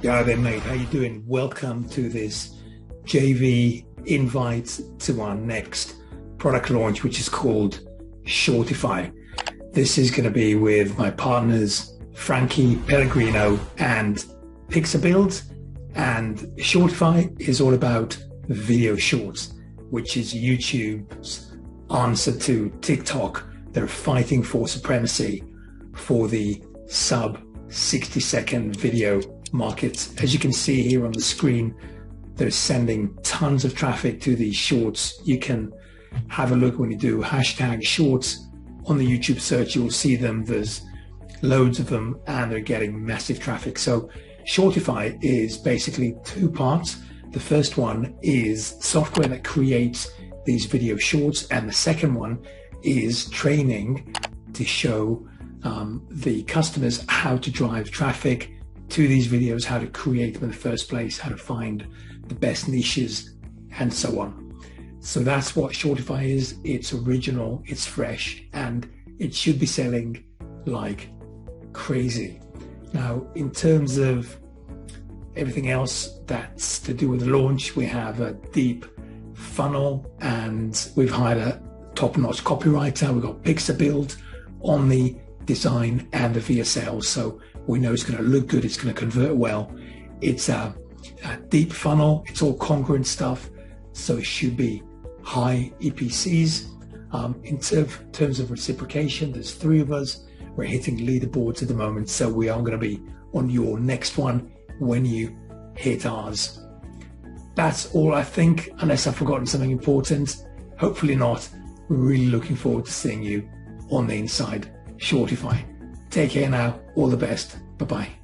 Yeah, there, mate. How you doing? Welcome to this JV invite to our next product launch, which is called Shortify. This is going to be with my partners, Frankie Pellegrino and Pixabuild. And Shortify is all about video shorts, which is YouTube's answer to TikTok. They're fighting for supremacy for the sub 60-second video market. As you can see here on the screen, they're sending tons of traffic to these shorts. You can have a look when you do hashtag shorts on the YouTube search, you'll see them. There's loads of them and they're getting massive traffic. So Shortify is basically two parts. The first one is software that creates these video shorts, and the second one is training to show the customers how to drive traffic to these videos, how to create them in the first place, how to find the best niches, and so on. So that's what Shortify is. It's original, it's fresh, and it should be selling like crazy. Now, in terms of everything else that's to do with the launch, we have a deep funnel, and we've hired a top-notch copywriter. We've got Pixabuild on the design and the via sales, so we know it's going to look good, it's going to convert well. It's a deep funnel, it's all congruent stuff, so it should be high EPCs. In terms of reciprocation, there's 3 of us. We're hitting leaderboards at the moment, so we are going to be on your next one when you hit ours. That's all, I think, unless I've forgotten something important. Hopefully not. We're really looking forward to seeing you on the inside. Shortify. Take care now. All the best. Bye-bye.